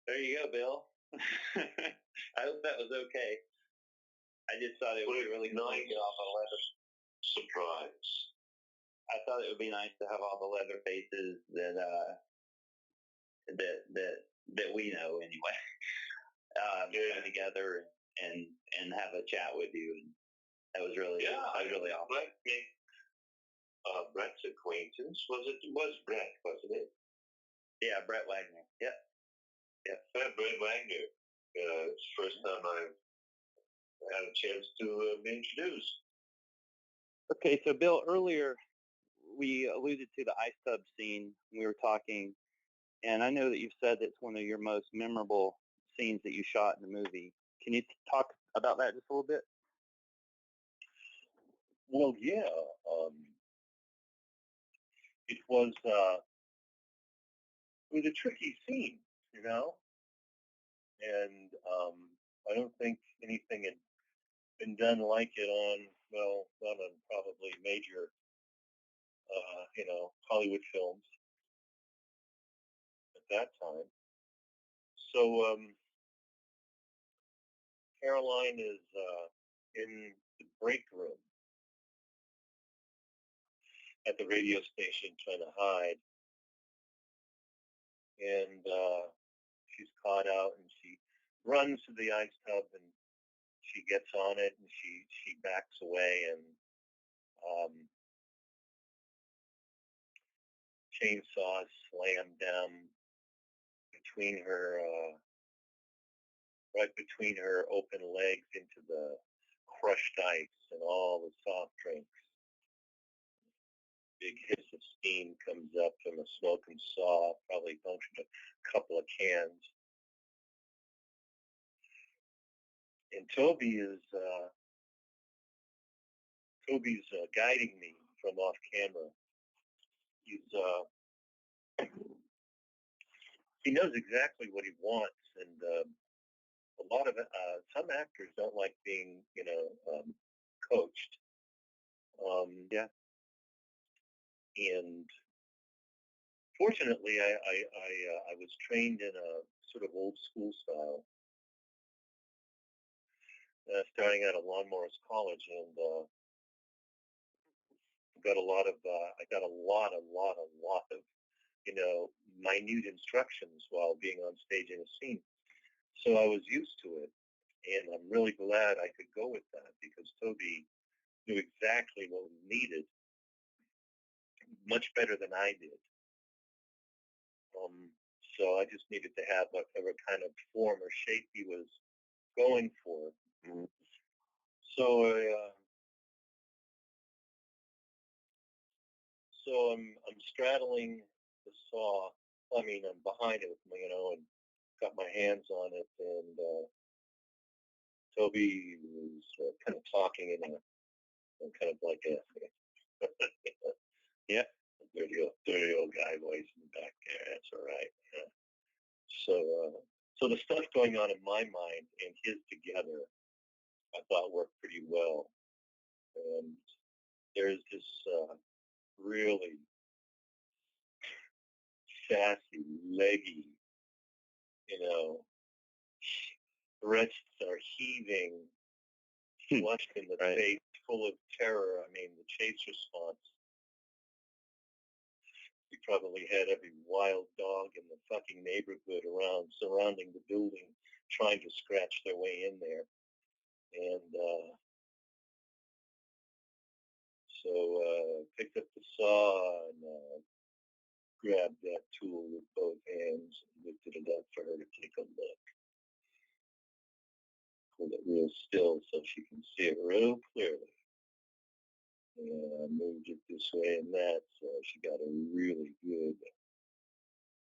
There you go, Bill. I hope that was okay. I just thought it would be really nice to get off on a leather surprise. I thought it would be nice to have all the leather faces that we know anyway. Come together and have a chat with you, and that was really awesome. Brett's acquaintance was Brett, wasn't it? Yeah, Brett Wagner. Yep. Brett Wagner. It's the first time I've had a chance to be introduced. Okay, so Bill, earlier we alluded to the ice tub scene. We were talking, and I know that you've said that's one of your most memorable scenes that you shot in the movie. Can you talk about that just a little bit? Well, yeah. It was a tricky scene, you know, and I don't think anything had been done like it on, well, not on probably major, Hollywood films at that time. So Caroline is in the break room at the radio station trying to hide, and she's caught out, and she runs to the ice tub, and she gets on it, and she backs away, and chainsaws slam down between her, right between her open legs into the crushed ice and all the soft drinks. Big hiss of steam comes up from a smoking saw, probably punctured a couple of cans. And Toby's guiding me from off camera. He knows exactly what he wants, and a lot of some actors don't like being, coached. Yeah. And fortunately, I was trained in a sort of old school style, starting out at Lawnmowers College, and got a lot of minute instructions while being on stage in a scene. So I was used to it, and I'm really glad I could go with that because Toby knew exactly what we needed, much better than I did. So I just needed to have whatever kind of form or shape he was going for. Mm-hmm. So I'm straddling the saw. I'm behind it, and got my hands on it, and Toby was kind of talking in a kind of like a yeah, dirty old guy voice in the back there. That's all right. Yeah. So the stuff going on in my mind and his together, I thought worked pretty well. And there's this really sassy, leggy, breasts are heaving, flushed in the face, full of terror. The chase response. We probably had every wild dog in the fucking neighborhood surrounding the building, trying to scratch their way in there. And so picked up the saw and grabbed that tool with both hands and lifted it up for her to take a look. Pulled it real still so she can see it real clearly. And I moved it this way and that, so she got a really good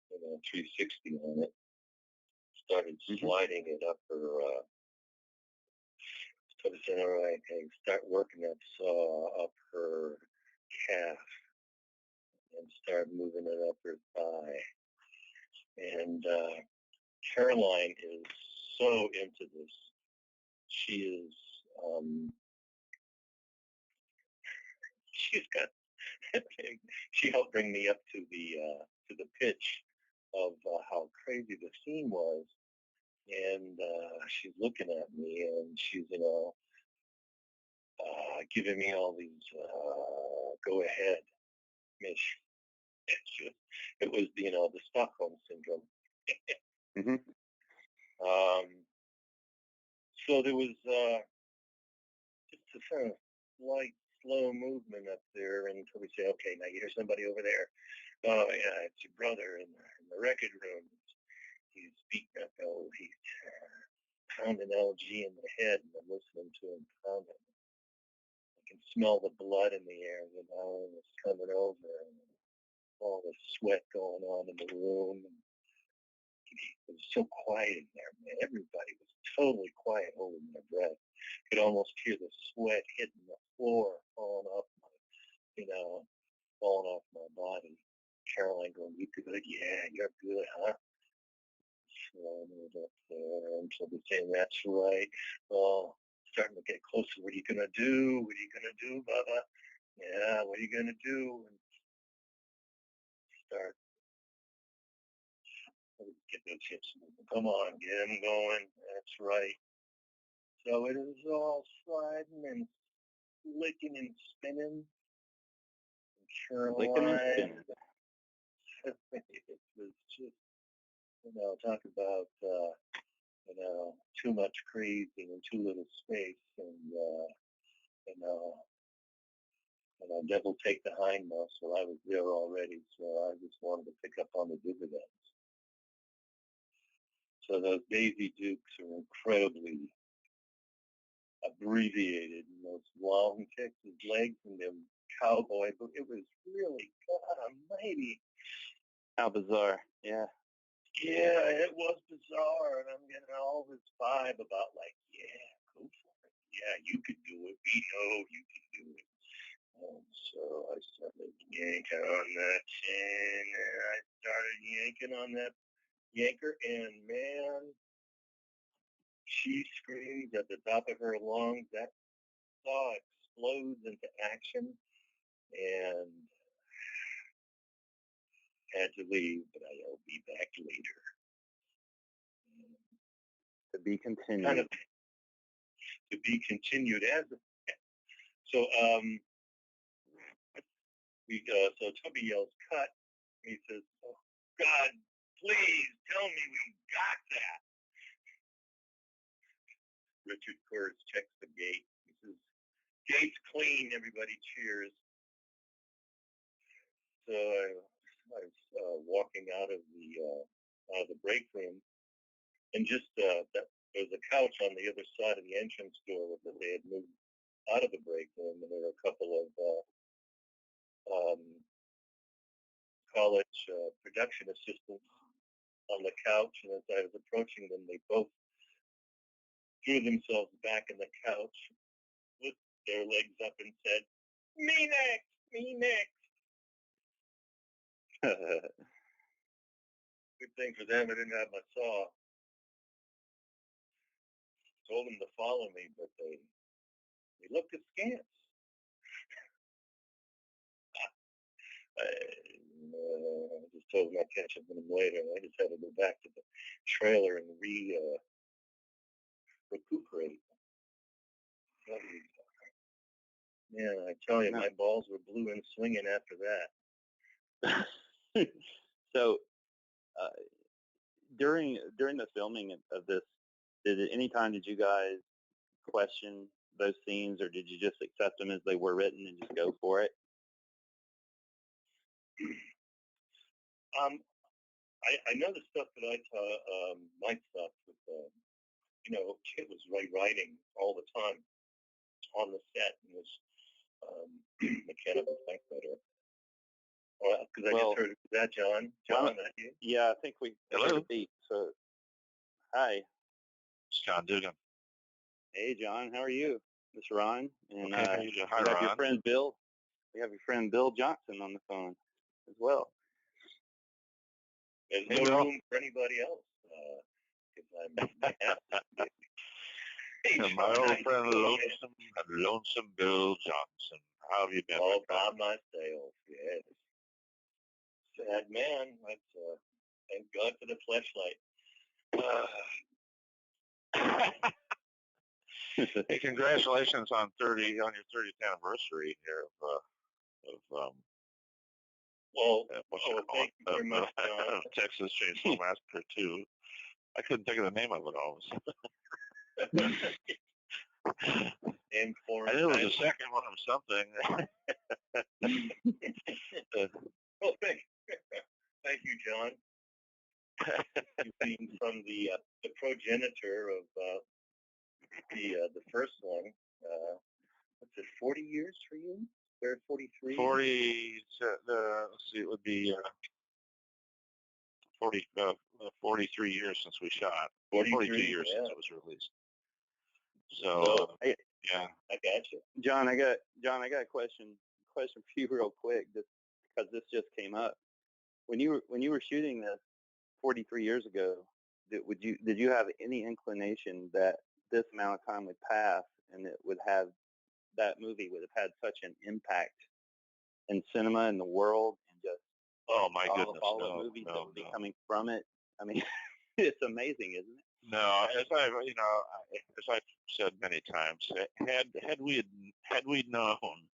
360 on it. Started sliding it up her, started saying, all right, okay, start working that saw up her calf and start moving it up her thigh. And Caroline is so into this. She is, she's got, she helped bring me up to the pitch of how crazy the scene was. And she's looking at me, and she's, giving me all these go ahead. It was, the Stockholm syndrome. Mm-hmm. So there was just a sort of light, slow movement up there until we say, okay, now you hear somebody over there. Oh, yeah, it's your brother in the record room. He's beating up, he's pounding LG in the head, and I'm listening to him pounding. I can smell the blood in the air, and it's coming over, and all the sweat going on in the room. And it was so quiet in there, man. Everybody was totally quiet, holding their breath. Could almost hear the sweat hitting the floor, falling off my body. Caroline going, "You good? Yeah, you're good, huh?" So I moved up there, and she'll be saying, "That's right. Well, starting to get closer. What are you gonna do? What are you gonna do, Bubba? Yeah, what are you gonna do?" And start get those hips moving. Come on, get them going. That's right. So it was all sliding and flicking and spinning. Caroline, it was just, talk about, too much crazy and too little space, and devil take the hindmost. I was there already, so I just wanted to pick up on the dividends. So those Daisy Dukes are incredibly abbreviated, and those long Texas legs and them cowboy boots. It was really, God almighty. How bizarre. Yeah. Yeah, it was bizarre, and I'm getting all this vibe about yeah, go for it. Yeah, you could do it. We know you can do it. And so I started yanking on that chain, and I started yanking on that yanker, and man, she screams at the top of her lungs. That saw explodes into action, and had to leave, but I'll be back later. To be continued. Kind of to be continued as a. So so Toby yells, "Cut!" He says, "Oh, God, please tell me we got that." Richard Kurz checks the gate. He says, "Gate's clean." Everybody cheers. So I was walking out of the break room, and just there was a couch on the other side of the entrance door that they had moved out of the break room, and there were a couple of college production assistants on the couch, and as I was approaching them, they both threw themselves back in the couch with their legs up and said, "Me next, me next." Good thing for them I didn't have my saw. Told them to follow me, but they looked askance. I just told them I'd catch up with them later, and I just had to go back to the trailer and recuperate. Man, I tell you, my balls were blue and swinging after that. So, during the filming of this, did you guys question those scenes, or did you just accept them as they were written and just go for it? I know the stuff that I taught, my stuff with, Kit was writing all the time on the set, and was mechanical typewriter. Because I just heard, is that John? John, that you? Yeah, I think we heard a beat. So, hi. It's John Dugan. Hey, John. How are you? This is Ron. And okay, how you doing? Hi, we have Ron. your friend Bill. We have your friend Bill Johnson on the phone as well. There's no room for anybody else. My old friend Lonesome Bill Johnson. How have you been? All by myself, yes. Sad man. Thank God for the fleshlight. Hey, congratulations on your 30th anniversary here of what's it thank you very much, John. of Texas Chainsaw Massacre 2. I couldn't think of the name of it all of a sudden. And for I knew it was the second one of something. Oh, thank you, John. You being from the progenitor of the first one. What's it? 40 years for you? Or 43? 40. Let's see, it would be 43 years since we shot. 42 years since it was released. So yeah, I got you, John. I got a question for you real quick, just because this just came up. When you were shooting this 43 years ago, did you have any inclination that this amount of time would pass and that movie would have had such an impact in cinema and the world and just goodness, all the movies that would be coming from it? I mean, it's amazing, isn't it? No, as I've said many times, had we known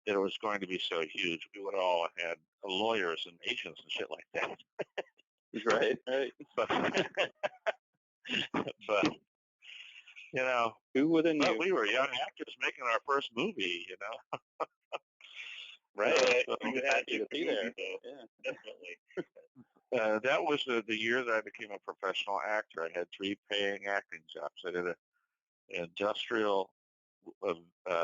that it was going to be so huge, we would all have had lawyers and agents and shit like that. Right. But who would have knew? We were young actors making our first movie, Right. So we were happy to be there. Yeah, definitely. That was the year that I became a professional actor. I had 3 paying acting jobs. I did an industrial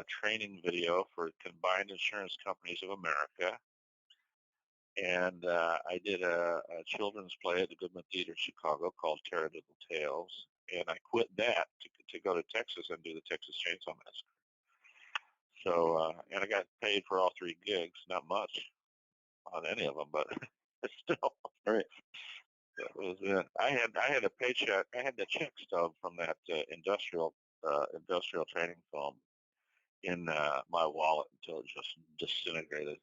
training video for Combined Insurance Companies of America. And I did a children's play at the Goodman Theater in Chicago called Taradiddle Tales. And I quit that to go to Texas and do the Texas Chainsaw Massacre. So, and I got paid for all 3 gigs, not much on any of them, but still. Right. That was it. I had a paycheck. I had the check stub from that industrial training film in my wallet until it just disintegrated.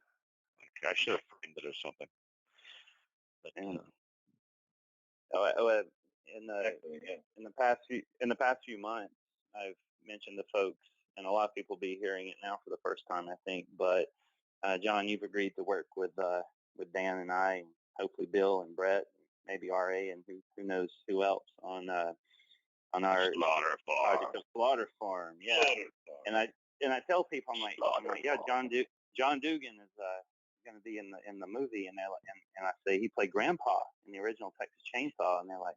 I should have framed it or something. But, in the past few months, I've mentioned to folks, and a lot of people will be hearing it now for the first time, I think. But John, you've agreed to work with Dan and I, and hopefully Bill and Brett, and maybe RA, and who knows who else on our project of Slaughter Farm. Yeah. And I tell people, I'm like, yeah, John Dugan is going to be in the movie, and I say he played Grandpa in the original Texas Chainsaw, and they're like,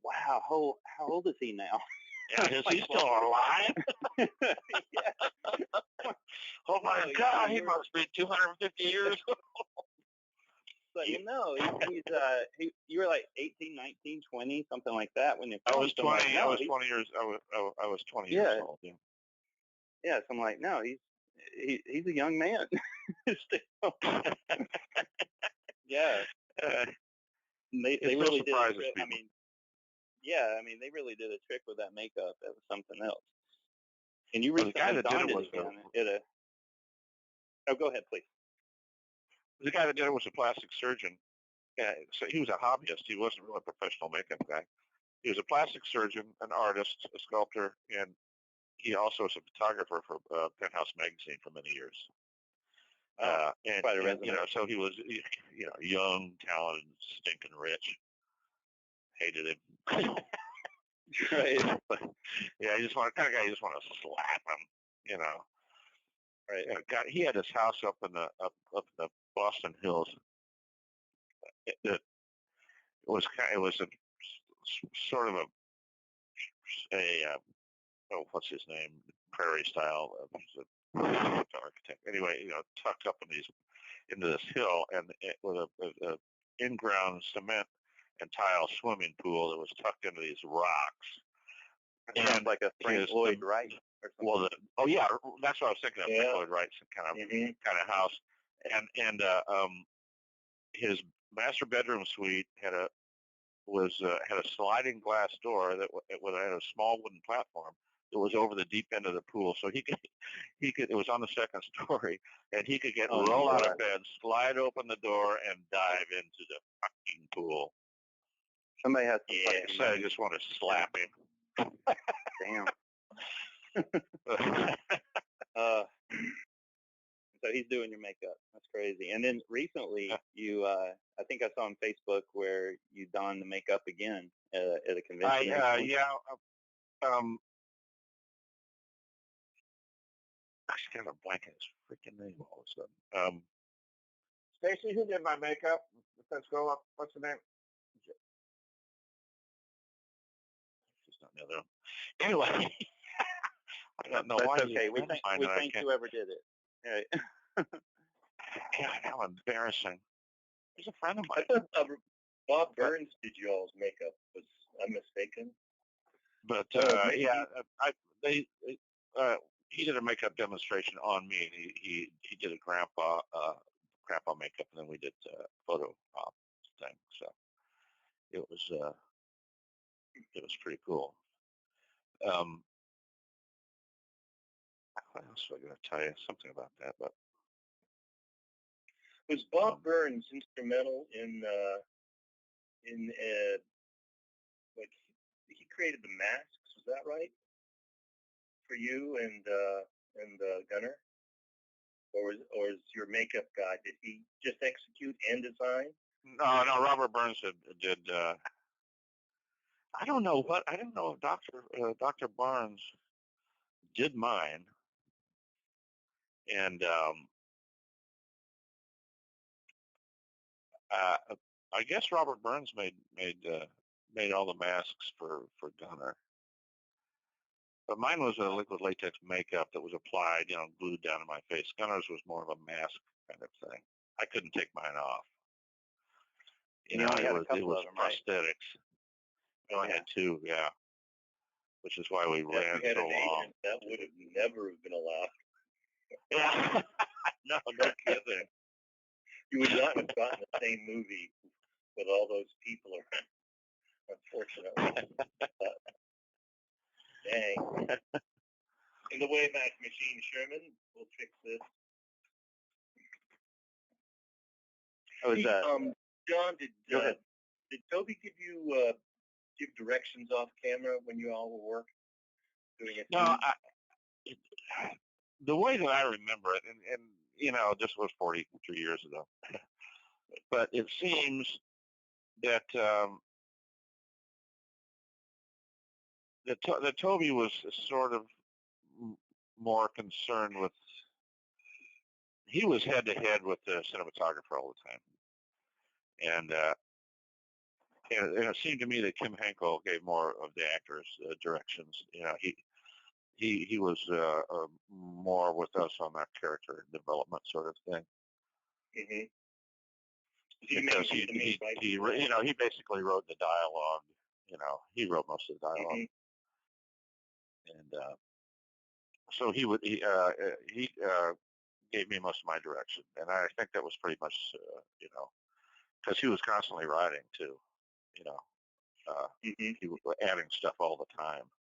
wow, how old is he now? Yeah, is he still alive? Yeah. Oh my God, he must be 250 years old. But no, you were like 18, 19, 20, something like that when you. I was 20. Like, no, I was 20 years. I was 20 years old. Yeah. Yeah, so I'm like, no, he's a young man. Yeah. They really did a trick. I mean, they really did a trick with that makeup. It was something else. And you recently the guy that did it was Oh, go ahead, please. The guy that did it was a plastic surgeon. So he was a hobbyist. He wasn't really a professional makeup guy. He was a plastic surgeon, an artist, a sculptor, and he also was a photographer for Penthouse magazine for many years. So he was, young, talented, stinking rich. Hated him. Right. But, yeah, you just want to slap him, Right. God, he had his house up in the Boston Hills. It was a sort of what's his name, prairie style. He's a architect. Anyway, tucked up into this hill, and with a in-ground cement and tile swimming pool that was tucked into these rocks. And like a Frank Lloyd Wright or something. Well, that's what I was thinking of. Frank Lloyd Wright's kind of house, and his master bedroom suite had a sliding glass door that had a small wooden platform that was over the deep end of the pool, so he could it was on the second story, and he could roll out of bed, slide open the door, and dive into the fucking pool. Somebody has some Yeah, fucking So I money. just want to slap him. Damn. So he's doing your makeup. That's crazy. And then recently, you, I think I saw on Facebook where you donned the makeup again at a convention. Yeah. I just kind of blanking his freaking name all of a sudden. Stacy, who did my makeup? Let's go up. What's the name? She's not the other one. Anyway, I don't know why. That's okay. We thank whoever did it. All right. God, how embarrassing. He's a friend of I mine. thought Bob Burns did y'all's makeup. Was I mistaken? But he did a makeup demonstration on me. He did a grandpa makeup, and then we did photo op thing. So it was pretty cool. What else was I going to tell you? Something about that, but Was Bob Burns instrumental in like he created the masks? Was that right? For you and Gunner, or is your makeup guy? Did he just execute and design? No. Robert Burns did. I don't know if Dr. Barnes did mine, and I guess Robert Burns made all the masks for Gunner. But mine was a liquid latex makeup that was applied, glued down to my face. Gunner's was more of a mask kind of thing. I couldn't take mine off. It was prosthetics. I only had two, yeah. Which is why we ran so long. That would have never been allowed. Yeah. No kidding. You would not have gotten the same movie with all those people around, unfortunately. Dang. In the Wayback Machine, Sherman, we'll fix this. John, did Toby give you give directions off camera when you all were working? Doing it? No, the way that I remember it, and this was 43 years ago, but it seems that that Toby was sort of more concerned with. He was head to head with the cinematographer all the time, and it seemed to me that Kim Henkel gave more of the actors directions. He was more with us on that character development sort of thing. Mm-hmm. Because he basically wrote the dialogue. He wrote most of the dialogue, and so he gave me most of my direction, and I think that was pretty much because he was constantly writing too. He was adding stuff all the time.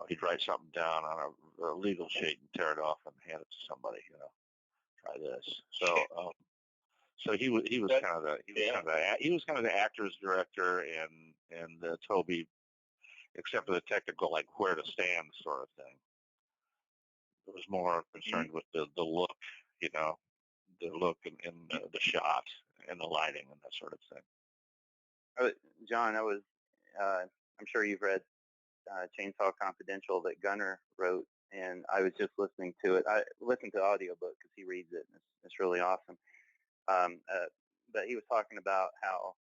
He'd write something down on a legal sheet and tear it off and hand it to somebody. Try this. So he was kind of the actor's director, and Toby, except for the technical, like where to stand sort of thing. It was more concerned with the look, the look and the shot and the lighting and that sort of thing. John, I'm sure you've read Chainsaw Confidential that Gunner wrote, and I was just listening to it. I listened to the audiobook because he reads it, and it's really awesome. But he was talking about how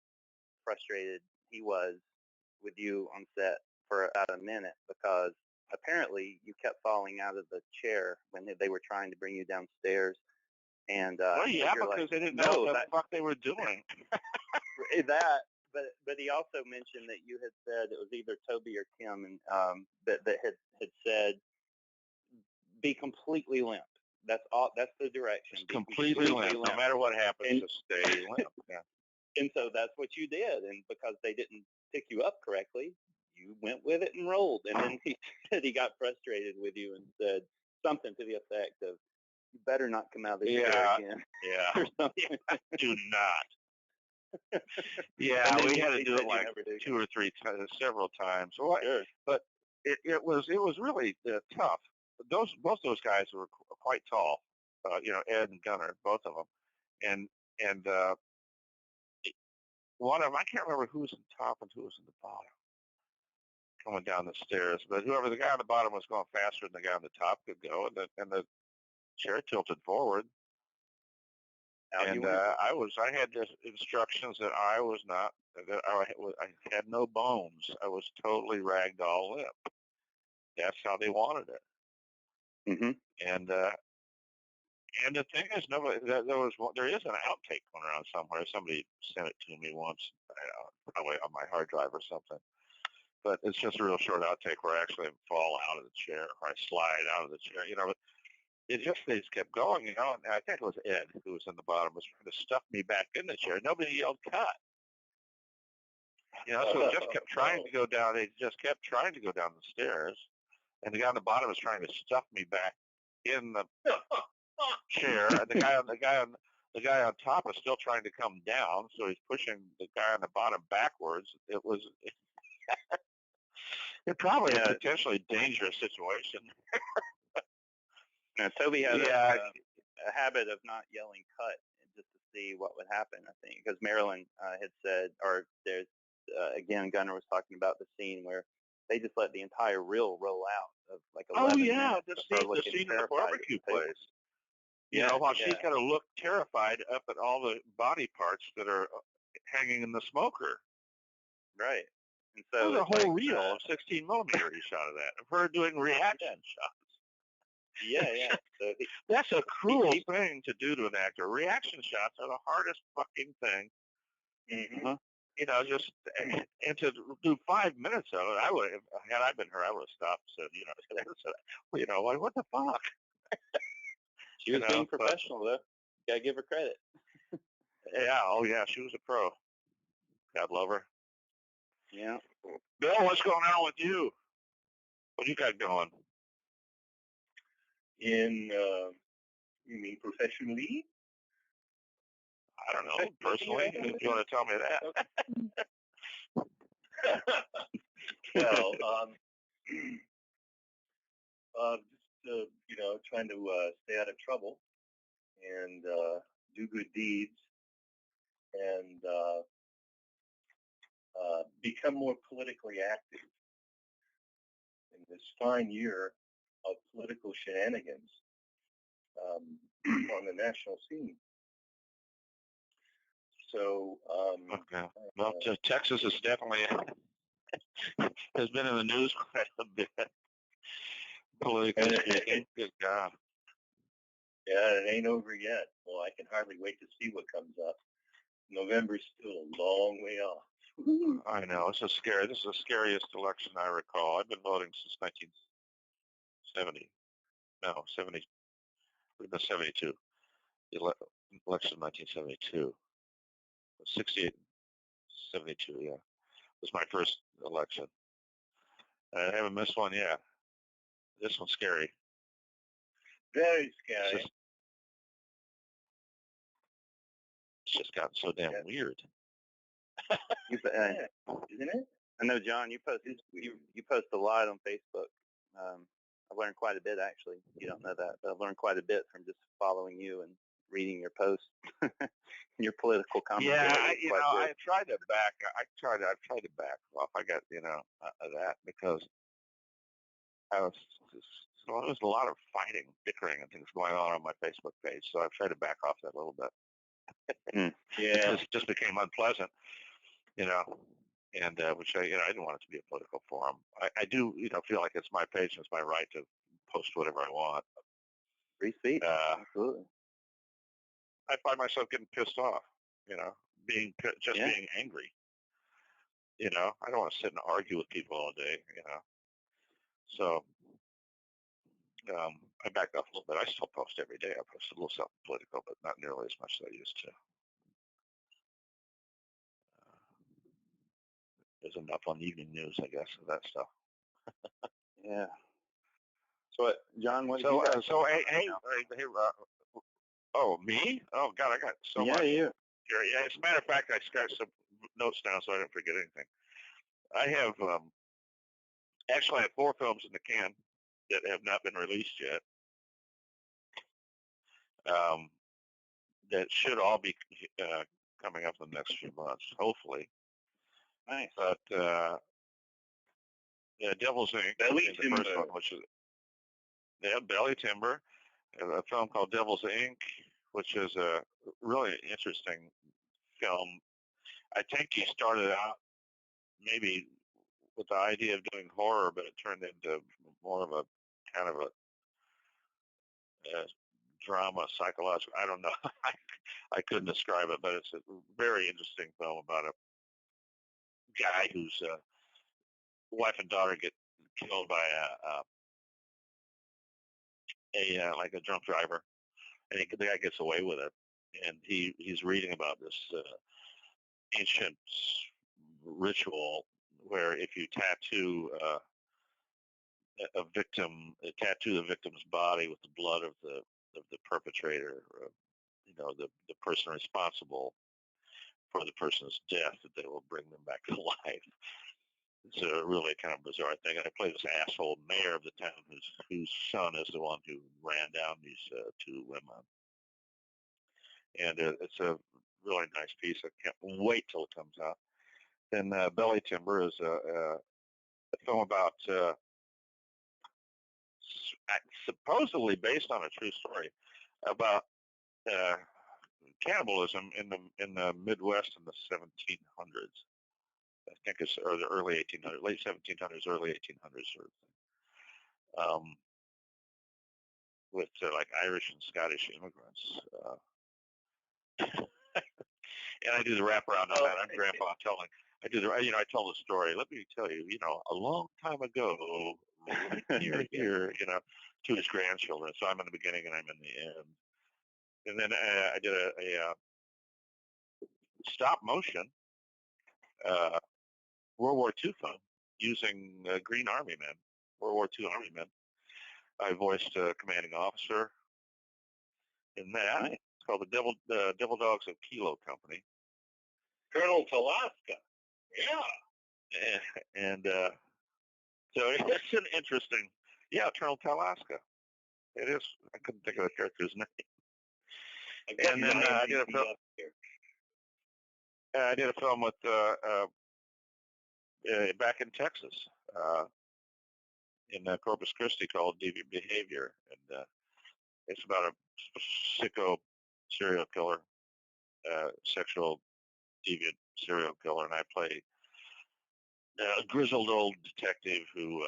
frustrated he was with you on set for about a minute because apparently you kept falling out of the chair when they were trying to bring you downstairs. And because they didn't know what the fuck they were doing. But he also mentioned that you had said it was either Toby or Kim, and that had said be completely limp. That's all. That's the direction. Completely limp. No matter what happens, just stay limp. Yeah. And so that's what you did. And because they didn't pick you up correctly, you went with it and rolled. And then he said he got frustrated with you and said something to the effect of, "You better not come out of the chair again." Yeah. Or something. Do not. Yeah, we had to he do said it you like never do. two or three times, several times. Well, Sure. but it was really tough. Both those guys were quite tall. Ed and Gunner, both of them, and one of them, I can't remember who was in the top and who was in the bottom coming down the stairs, but whoever the guy on the bottom was going faster than the guy on the top could go, and the chair tilted forward. And I had the instructions that I had no bones. I was totally ragdoll limp. That's how they wanted it. Mm-hmm. And the thing is, there is an outtake going around somewhere. Somebody sent it to me once, probably on my hard drive or something. But it's just a real short outtake where I actually fall out of the chair, or I slide out of the chair. But they just kept going, and I think it was Ed who was in the bottom, was trying to stuff me back in the chair. Nobody yelled cut. So it just kept trying to go down. They just kept trying to go down the stairs, and the guy on the bottom was trying to stuff me back in the chair, and the guy on top was still trying to come down, so he's pushing the guy on the bottom backwards. It probably a potentially dangerous situation. Toby had a habit of not yelling cut just to see what would happen, I think, because Marilyn had said, or there's, again, Gunner was talking about the scene where they just let the entire reel roll out of like 11 minutes. The scene in the barbecue place. While she's got to look terrified up at all the body parts that are hanging in the smoker. Right. And so there's a whole reel of 16 millimeter he shot of that, of her doing reaction shots. Yeah. So that's a cruel thing to do to an actor. Reaction shots are the hardest fucking thing. Mm-hmm. And to do 5 minutes of it, I would have, had I been her, I would have stopped and said, what the fuck? She was being professional, though. Gotta give her credit. Yeah, she was a pro. God love her. Yeah. Bill, what's going on with you? What you got going? You mean professionally? I don't know. Personally, if you want to tell me that. Well, just trying to stay out of trouble and do good deeds and become more politically active in this fine year of political shenanigans on the national scene. So, well, Texas is definitely has been in the news quite a bit, politically speaking. Good God. Yeah, it ain't over yet. Well, I can hardly wait to see what comes up. November's still a long way off. I know. This is scary. This is the scariest election I recall. I've been voting since 1970. No, 70. We've been 72. The election of 1972. 68, 72, yeah. Was my first election. I haven't missed one yet. This one's scary. Very scary. It's just gotten so damn weird. Isn't it? I know, John, you post a lot on Facebook. I've learned quite a bit, actually. You don't know that, but I've learned quite a bit from just following you and reading your posts, your political commentary. Yeah, I've tried to back off. I got that because there was a lot of fighting, bickering, and things going on my Facebook page. So I've tried to back off that a little bit. Yeah, it just became unpleasant, and which I didn't want it to be a political forum. I do, feel like it's my page and it's my right to post whatever I want. Free speech, absolutely. I find myself getting pissed off, being angry. I don't want to sit and argue with people all day, So I backed off a little bit. I still post every day. I post a little something political, but not nearly as much as I used to. There's enough on the evening news, I guess, of that stuff. Yeah. So, John, what? Hey, oh, me? Oh God, I got so much. Yeah, you. Yeah, as a matter of fact, I got some notes down so I don't forget anything. I have actually I have 4 films in the can that have not been released yet. That should all be coming up in the next few months, hopefully. Nice. But Devil's Inc. Belly is the first Timber. one, which is Belly Timber, a film called Devil's Inc., which is a really interesting film. I think he started out maybe with the idea of doing horror, but it turned into more of a kind of a drama, psychological. I don't know. I couldn't describe it, but it's a very interesting film about a guy whose wife and daughter get killed by a like a drunk driver, and the guy gets away with it. And he's reading about this ancient ritual where if you tattoo tattoo the victim's body with the blood of the perpetrator, the person responsible for the person's death, that they will bring them back to life. It's a really kind of bizarre thing. And I play this asshole mayor of the town whose son is the one who ran down these 2 women. And it's a really nice piece. I can't wait till it comes out. Then Belly Timber is a film about supposedly based on a true story about cannibalism in the Midwest in the 1700s. I think it's or the early 1800s, late 1700s, early 1800s sort of thing, with like Irish and Scottish immigrants. And I do the wraparound on that. I'm Grandpa telling. I do the. I tell the story. Let me tell you. A long time ago, here, to his grandchildren. So I'm in the beginning and I'm in the end. And then I did a stop motion World War II film using Green Army men, World War II Army men. I voiced a commanding officer in that. Nice. It's called the Devil Dogs of Kilo Company. Colonel Talaska. Yeah. And so it's an interesting, Colonel Talaska. It is. I couldn't think of the character's name. And then I did a film. I did a film with back in Texas, in Corpus Christi, called Deviant Behavior, and it's about a sicko serial killer, sexual deviant serial killer, and I play a grizzled old detective who,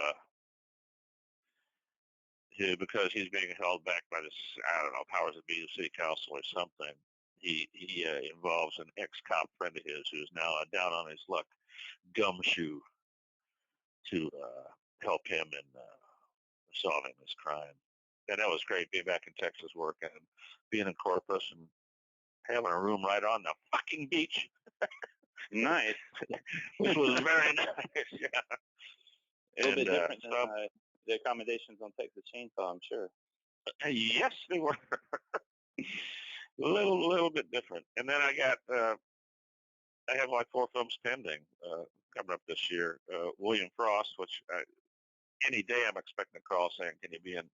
because he's being held back by this, I don't know, powers that be, the city council or something, he involves an ex-cop friend of his who's now down on his luck, gumshoe, to help him in solving this crime. And that was great, being back in Texas working, and being in Corpus, and having a room right on the fucking beach. Nice. Which was very nice, yeah. A little bit different than the accommodations on Texas Chainsaw, I'm sure. Yes, they were. a little bit different. And then I have like 4 films pending coming up this year. William Frost, which any day I'm expecting a call saying, can you be in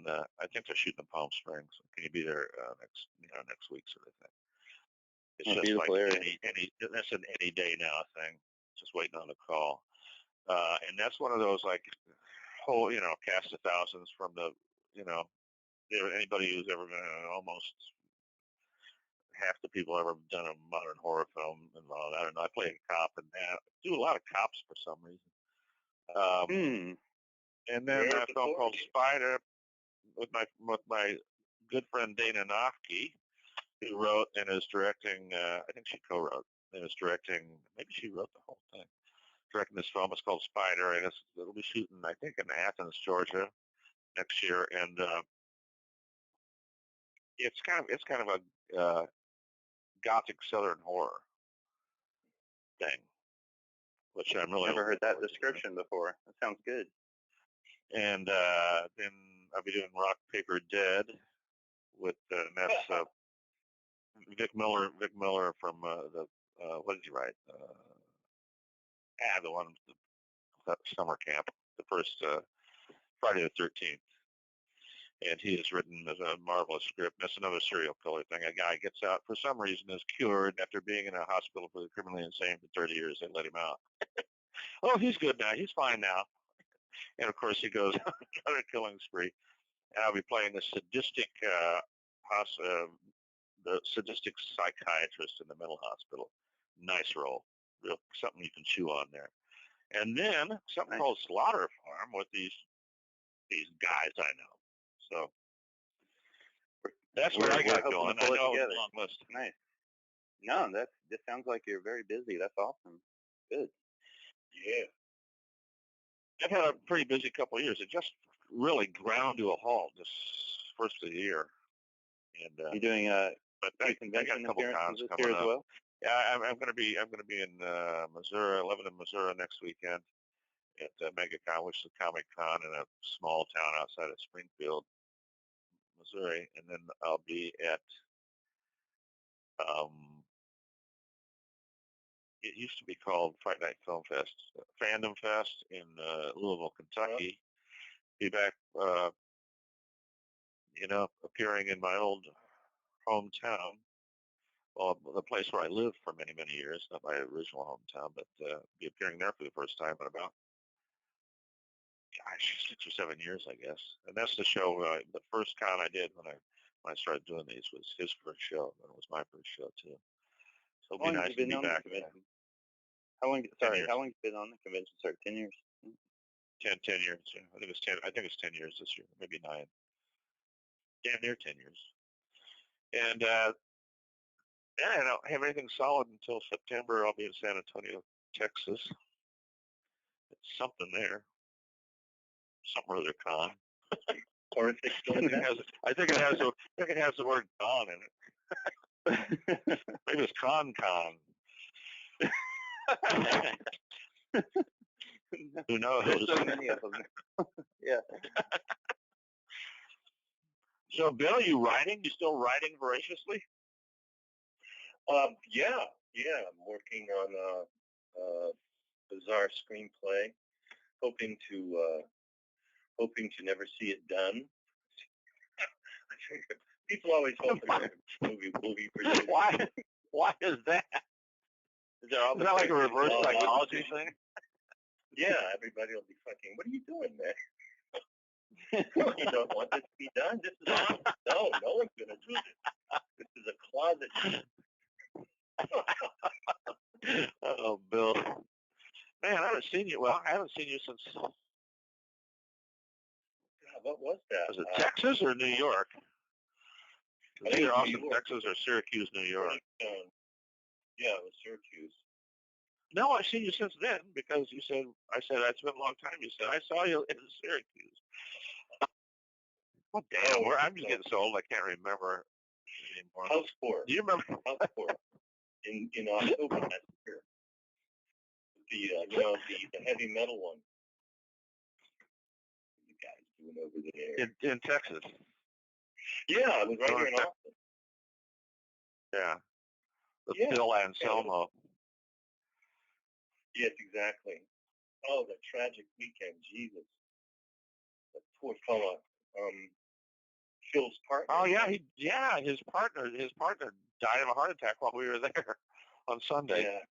I think they're shooting in Palm Springs. Can you be there next week sort of thing. It's just beautiful like area. that's an any day now thing, just waiting on the call. And that's one of those like whole, cast of thousands from the, anybody who's ever been almost half the people ever done a modern horror film involved. I don't know. I play a cop in that. I do a lot of cops for some reason. And then a film called Spider with my good friend Dana Nofke, who wrote and is directing. I think she co-wrote and is directing. Maybe she wrote the whole thing. Directing this film. It's called Spider, and it'll be shooting, I think, in Athens, Georgia, next year. And it's kind of a gothic southern horror thing, which I'm really never heard that description before. That sounds good. And then I'll be doing Rock Paper Dead with that's Vic Miller from the what did he write? The one, the summer camp, the first Friday the 13th. And he has written a marvelous script. That's another serial killer thing. A guy gets out for some reason, is cured after being in a hospital for the criminally insane for 30 years. They let him out. Oh, he's good now. He's fine now. And of course, he goes on another killing spree. And I'll be playing the sadistic psychiatrist in the mental hospital. Nice role. Real something you can chew on there. And then something called Slaughter Farm with these guys I know. So that's what I got going. I know it's a long list. Nice. No, this sounds like you're very busy. That's awesome. Good. Yeah. I've had a pretty busy couple of years. It just really ground to a halt this first of the year. And you're doing but I got a couple cons coming up. Well? Yeah, I'm going to be in Missouri, Lebanon, Missouri next weekend at MegaCon, which is a Comic Con in a small town outside of Springfield, Missouri, and then I'll be at it used to be called Fright Night Film Fest, Fandom Fest in Louisville, Kentucky. Be back, appearing in my old hometown. Well, the place where I lived for many, many years, not my original hometown, but be appearing there for the first time in about, 6 or 7 years, I guess. And that's the show. The first con I did when I started doing these was his first show, and it was my first show too. So it'll be nice to be back. How long have you been on the convention? Sorry, 10 years. 10 years. Yeah. I think it's 10 years this year, maybe 9. Damn near 10 years. And I don't have anything solid until September. I'll be in San Antonio, Texas. It's something there. Something or other con. Or if it's still I think it has the word con in it. Maybe it's con. Who knows? There's so many of them. Yeah. So, Bill, you writing? You still writing voraciously? Yeah. I'm working on a bizarre screenplay, hoping to never see it done. People always hope that movie will be produced. Why is that? Is that like a reverse psychology thing? Yeah, everybody will be fucking, what are you doing, man? You don't want this to be done? This is awesome. No one's going to do this. This is a closet. Oh, Bill. Man, I haven't seen you. Well, I haven't seen you since... God, what was that? Was it Texas or New York? Either Austin, Texas, or Syracuse, New York. Yeah, it was Syracuse. No, I've seen you since then because I said it's been a long time. You said I saw you in Syracuse. Well, damn, I'm just getting so old I can't remember anymore. House 4. Do you remember? House 4 in October last year. The heavy metal one. The guys doing over there in Texas. Yeah, it was right here in Austin. Yeah. Phil Anselmo. Yes, exactly. Oh, the tragic weekend, Jesus. That poor fella. Phil's partner. Oh yeah, his partner died of a heart attack while we were there on Sunday. Yeah.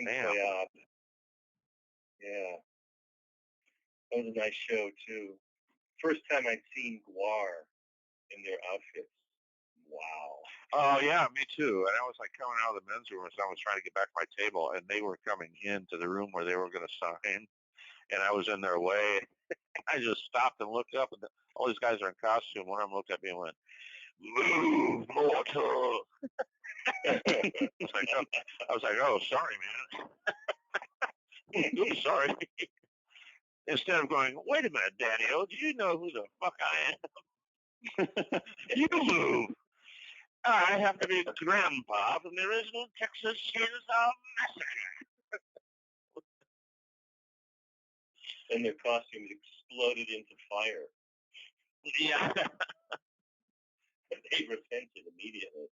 Damn. Yeah. That was a nice show too. First time I'd seen Guar in their outfits. Wow. Oh yeah, me too. And I was like coming out of the men's room, and I was trying to get back to my table, and they were coming into the room where they were going to sign, and I was in their way. I just stopped and looked up, and all these guys are in costume. One of them looked at me and went, "Move, mortal." I was like, "Oh, sorry, man." Oops, sorry. Instead of going, "Wait a minute, Daniel, do you know who the fuck I am?" You move. I have to be Grandpa from the original Texas Chainsaw Massacre. And their costumes exploded into fire. Yeah. they repented immediately.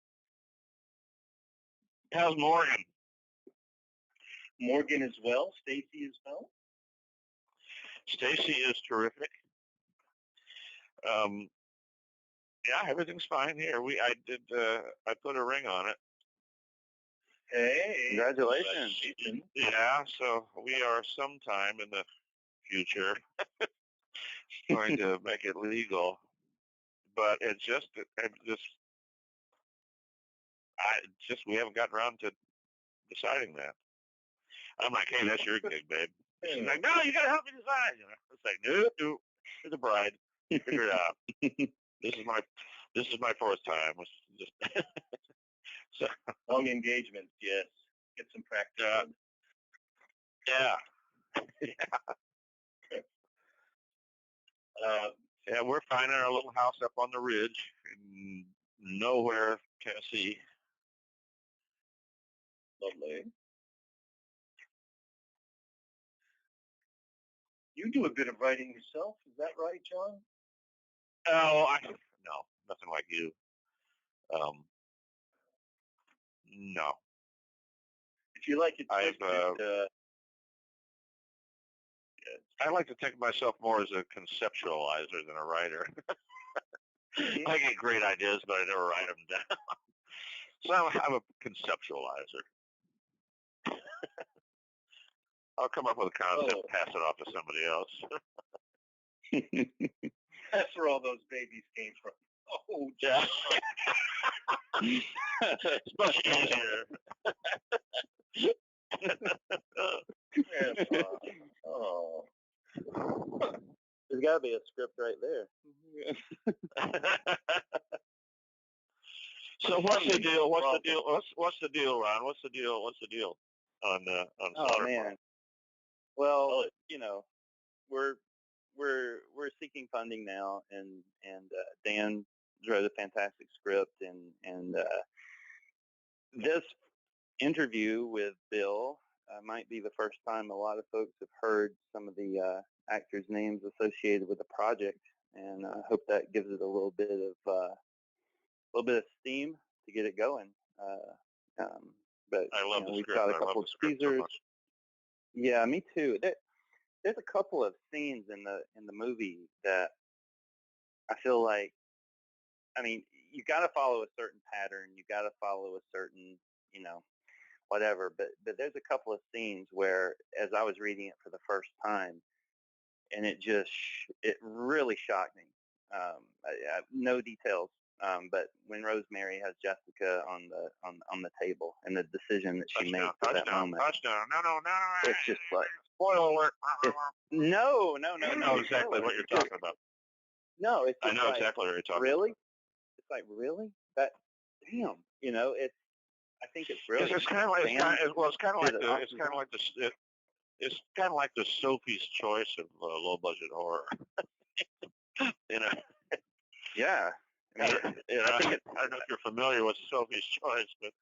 How's Morgan? Morgan as well. Stacy as well. Stacy is terrific. Yeah, everything's fine here. I put a ring on it. Hey, Congratulations. Yeah, so we are sometime in the future going to make it legal. But we haven't gotten around to deciding that. I'm like, hey, that's your gig, babe. She's like, no, you got to help me decide. It's like, no, you're the bride. Figure it out. This is my fourth time. So, long engagements, yes. Get some practice. Yeah. Yeah, we're finding our little house up on the ridge in nowhere, Tennessee. Lovely. You do a bit of writing yourself, is that right, John? Oh, no, nothing like you. No. If you like it, I like to think of myself more as a conceptualizer than a writer. I get great ideas, but I never write them down. So I'm a conceptualizer. I'll come up with a concept, pass it off to somebody else. That's where all those babies came from. Oh, yeah. It's much easier. Oh. There's got to be a script right there. So what's the deal? What's the deal? What's the deal, Ron? What's the deal? What's the deal on Oh man. Well, we're seeking funding now, and Dan wrote a fantastic script, and this interview with Bill might be the first time a lot of folks have heard some of the actors' names associated with the project, and I hope that gives it a little bit of steam to get it going. But I love the we've script. got a couple of teasers. So yeah, me too. There's a couple of scenes in the movie that I feel like, I mean, you got to follow a certain pattern. You got to follow a certain, whatever. But there's a couple of scenes where, as I was reading it for the first time, and it really shocked me. No details, but when Rosemary has Jessica on the table and the decision that she made at that moment. Touchdown! No! It's just like spoiler alert. No. I know exactly what you're talking about. No, it's just I know exactly what you're talking really? about. It's like, really? That, damn, it's, I think it's really. It's kind of like the Sophie's Choice of low budget horror. Yeah. I mean, I don't know if you're familiar with Sophie's Choice, but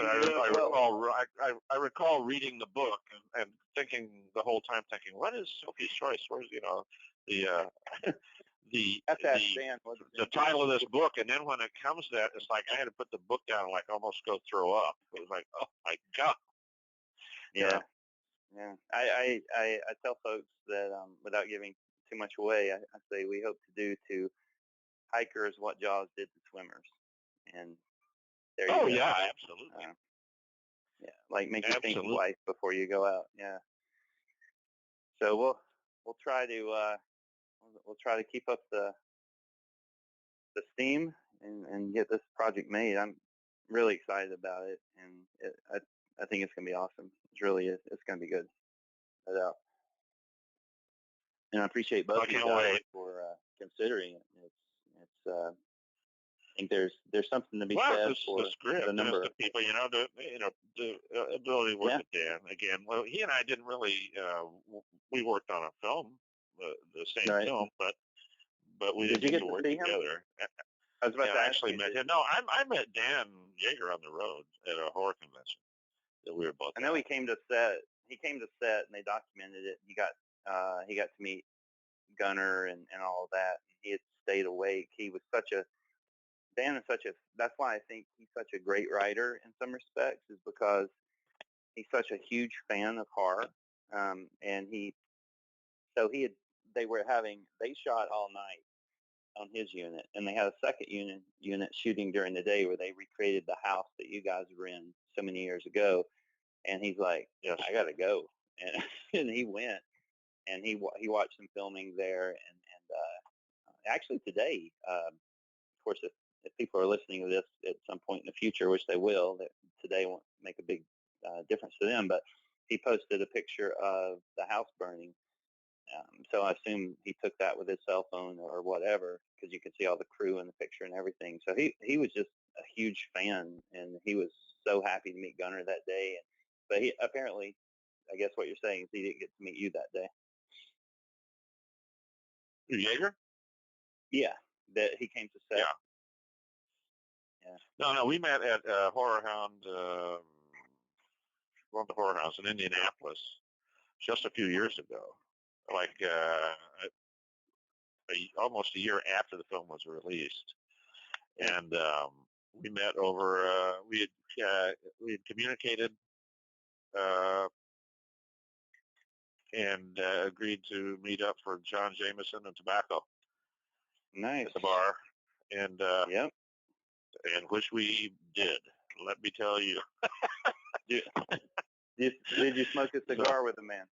I recall reading the book and thinking the whole time, what is Sophie's Choice? Where's the title of this book? And then when it comes to that, it's like I had to put the book down and almost go throw up. It was like, oh my god. Yeah. I tell folks that without giving too much away, I say we hope to do to hikers what Jaws did to swimmers, and there you go. Yeah, absolutely. Like make you think twice before you go out. Yeah. So we'll try to keep up the steam and get this project made. I'm really excited about it, and I think it's gonna be awesome. It really is. It's gonna be good. No doubt. And I appreciate both of you guys for considering it. It's I think there's something to be said for the number of people. The ability to work with Dan again. Well, he and I didn't really. We worked on a film, the same film, but we didn't get to work together. I was about to actually met him. No, I met Dan Yeager on the road at a horror convention that we were both. I know he came to set. He came to set, and they documented it. He got to meet Gunner and all of that. He had stayed awake. He was Dan is that's why I think he's such a great writer in some respects, is because he's such a huge fan of horror. And they shot all night on his unit, and they had a second unit shooting during the day where they recreated the house that you guys were in so many years ago. And he's like, Yes. I gotta go, and and he went, and he watched some filming there, and actually today, of course, if people are listening to this at some point in the future, which they will, that today won't make a big difference to them, but he posted a picture of the house burning. So I assume he took that with his cell phone or whatever, because you can see all the crew in the picture and everything. So he was just a huge fan, and he was so happy to meet Gunner that day. But he apparently, I guess what you're saying is he didn't get to meet you that day. Yeager? Yeah, that he came to set. Yeah. No, we met at Horror Hound, one of the Horror Hounds in Indianapolis just a few years ago, like almost a year after the film was released. And we met over, we had communicated and agreed to meet up for John Jameson and tobacco. Nice. At the bar. And yep. And which we did. Let me tell you. Did you smoke a cigar with a man?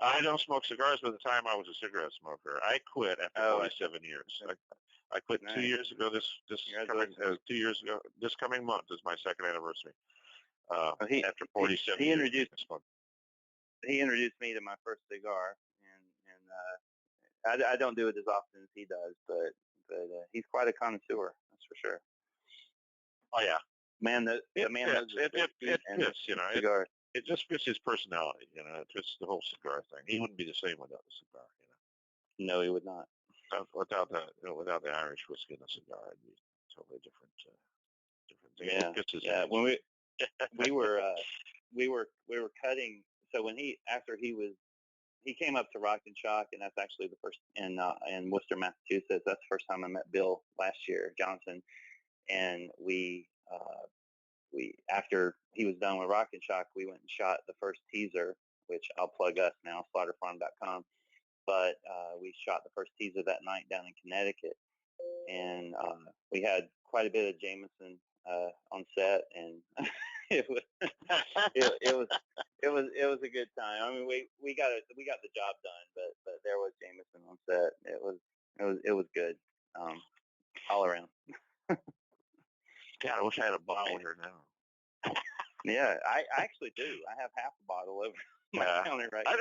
I don't smoke cigars. By the time I was a cigarette smoker, I quit after 47 years. I quit 2 years ago. This coming 2 years ago. This coming month is my second anniversary. After 47 years. He introduced me to my first cigar, and I don't do it as often as he does, but he's quite a connoisseur, that's for sure. Oh yeah, man. The man knows it fits, cigar. It just fits his personality, It fits the whole cigar thing. He wouldn't be the same without the cigar, No, he would not. Without the Irish whiskey and the cigar, it'd be totally different thing. Yeah. When we were cutting. So when he came up to Rock and Shock, and that's actually the first in Worcester, Massachusetts. That's the first time I met Bill last year, Johnson, and we after he was done with Rock and Shock, we went and shot the first teaser, which I'll plug us now, slaughterfarm.com. But we shot the first teaser that night down in Connecticut, and we had quite a bit of Jameson on set, and it was a good time. I mean, we got the job done, but there was Jameson on set. It was good all around. God, I wish I had a bottle here now. Yeah, I actually do. I have half a bottle over my counter right now.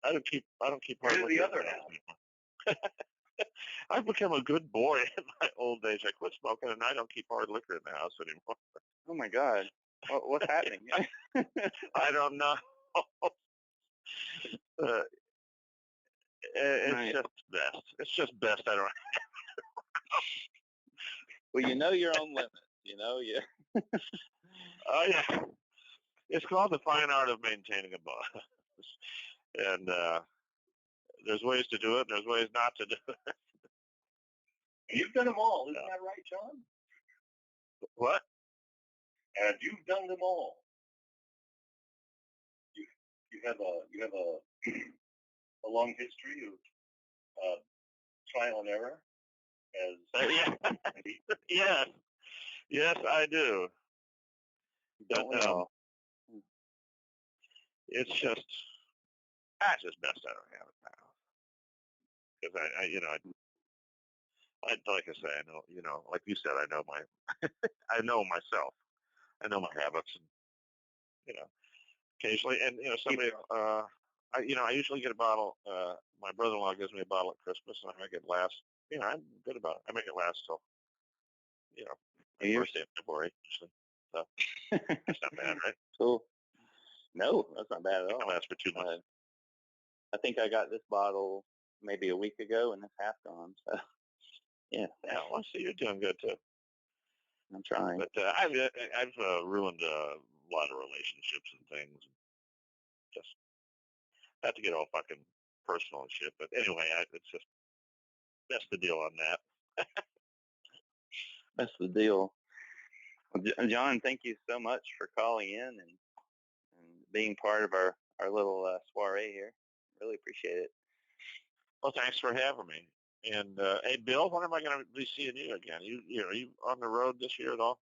I don't keep hard liquor. The other half. I've become a good boy in my old age. I quit smoking, and I don't keep hard liquor in the house anymore. Oh my God, what's happening? I don't know. It's just best. It's just best I don't. Well, you know your own limits. Yeah. Oh yeah. It's called the fine art of maintaining a buzz, and there's ways to do it, and there's ways not to do it. You've done them all, isn't that right, John? What? And you've done them all. You have a long history of trial and error. Yes, I do. Don't we all? It's just best I don't have it now. Because I like I say, I know, like you said, I know I know myself. I know my habits, and occasionally, and somebody, I usually get a bottle. My brother-in-law gives me a bottle at Christmas, and I make it last. I'm good about it. I make it last till, my birthday in February usually. So that's not bad, right? Cool. No, that's not bad at all. It lasts for 2 months. I think I got this bottle maybe a week ago, and it's half gone. So, yeah. Yeah, well, see, you're doing good too. I'm trying. But I've ruined a lot of relationships and things. Just have to get all fucking personal and shit. But anyway, that's the deal on that. That's the deal. Well, John, thank you so much for calling in and being part of our little soiree here. Really appreciate it. Well, thanks for having me. And hey, Bill, when am I going to be seeing you again? Are you on the road this year at all?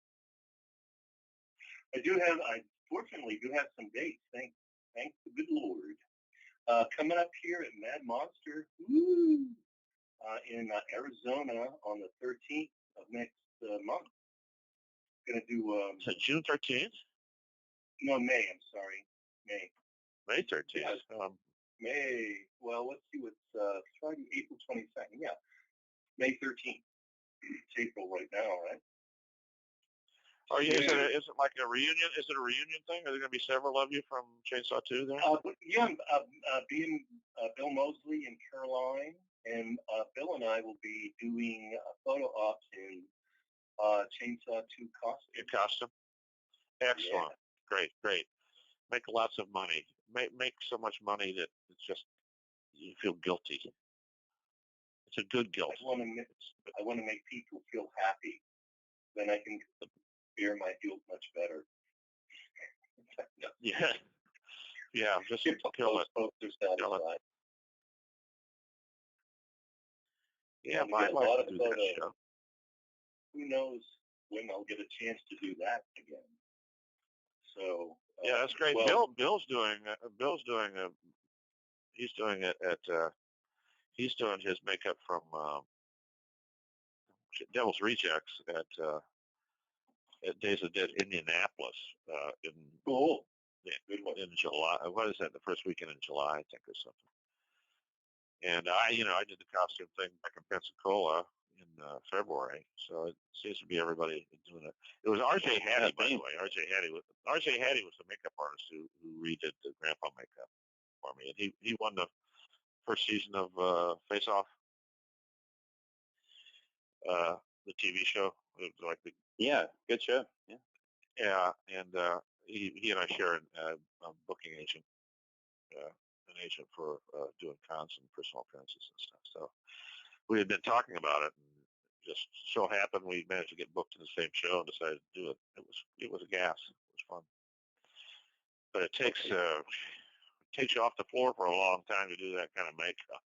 I fortunately do have some dates. Thank the good Lord. Coming up here at Mad Monster, in Arizona on the 13th of next month. Going to do. So June 13th? No, May. I'm sorry, May. May 13th. Yeah. May. Well, let's see what's Friday, April 22nd. Yeah, May 13th. It's April right now, right? Oh, yeah. Is it like a reunion? Is it a reunion thing? Are there going to be several of you from Chainsaw 2 there? Yeah, being Bill Mosley and Caroline, and Bill and I will be doing photo ops in Chainsaw 2 costume. In costume? Excellent. Yeah. Great. Make lots of money. Make so much money that it's just, you feel guilty. It's a good guilt. I want to make people feel happy. Then I can bear my guilt much better. Yeah. Yeah, just kill it. Folks are satisfied. Yeah, I'd like to do that show. Who knows when I'll get a chance to do that again. So yeah, that's great. Well, Bill's doing he's doing his makeup from Devil's Rejects at Days of Dead Indianapolis in in July. What is that? The first weekend in July, I think, or something. And I did the costume thing back in Pensacola in February, so it seems to be everybody doing it. It was R.J. Hattie, by the way. R.J. Hattie was the makeup artist who redid the Grandpa makeup for me, and he won the first season of Face Off, the TV show. It was like good show. Yeah, and he and I share a booking agent, an agent for doing cons and personal appearances and stuff. So we had been talking about it, and just so happened we managed to get booked in the same show and decided to do it. It was a gas. It was fun, but it takes you off the floor for a long time to do that kind of makeup.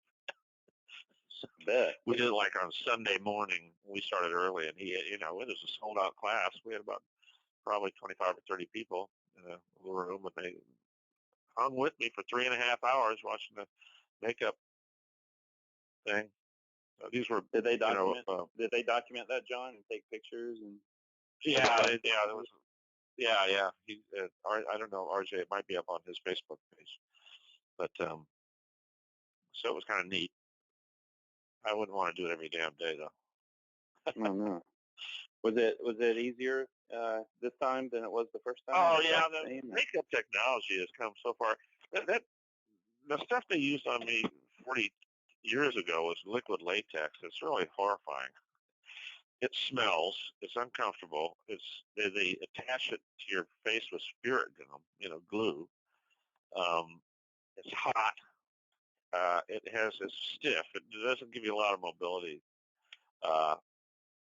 We did it like on Sunday morning. We started early, and it was a sold-out class. We had about probably 25 or 30 people in a little room, and they hung with me for 3.5 hours watching the makeup thing. These were did they document that, John, and take pictures and? Yeah. There was. Yeah. I don't know, RJ. It might be up on his Facebook page, but so it was kind of neat. I wouldn't want to do it every damn day, though. No. Was it easier this time than it was the first time? Oh yeah, the makeup technology has come so far. That the stuff they used on me 40 years ago was liquid latex. It's really horrifying. It smells. It's uncomfortable. They attach it to your face with spirit gum, glue. It's hot. It's stiff. It doesn't give you a lot of mobility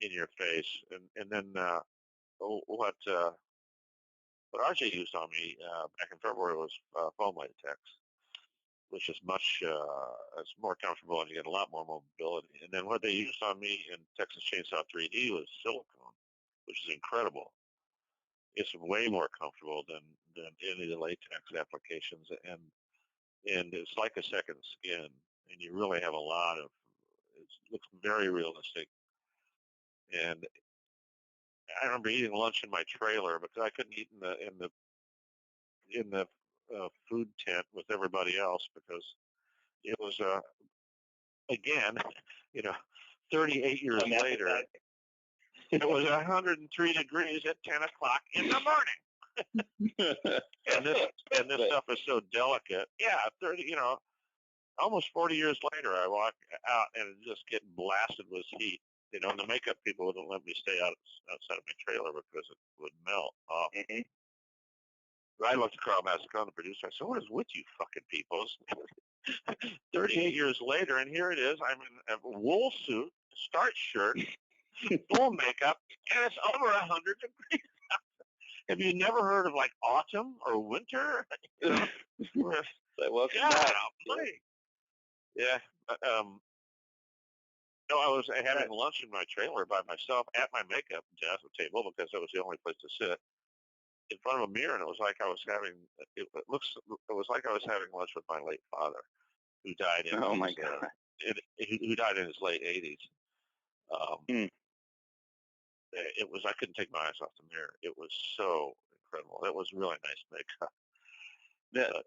in your face. And then what RJ used on me back in February was foam latex, which is it's more comfortable, and you get a lot more mobility. And then what they used on me in Texas Chainsaw 3D was silicone, which is incredible. It's way more comfortable than any of the latex applications, and it's like a second skin, and you really have a lot of. It looks very realistic, and I remember eating lunch in my trailer because I couldn't eat in the food tent with everybody else because it was again, 38 years later, it was 103 degrees at 10 o'clock in the morning. and this stuff is so delicate. Yeah, 30, almost 40 years later, I walk out and just getting blasted with heat. And the makeup people wouldn't let me stay outside of my trailer because it would melt off. I looked at Carl Mascon, the producer. I said, "What is with you fucking people? 38 years later, and here it is. I'm in a wool suit, starch shirt, full makeup, and it's over 100 degrees. Have you never heard of like autumn or winter? Welcome God, back. Yeah. No, I was having lunch in my trailer by myself at my makeup desk table because that was the only place to sit in front of a mirror, and it was like I was having lunch with my late father, who died in Oh my God. Who died in his late 80s. It was, I couldn't take my eyes off the mirror. It was so incredible. It was really nice makeup.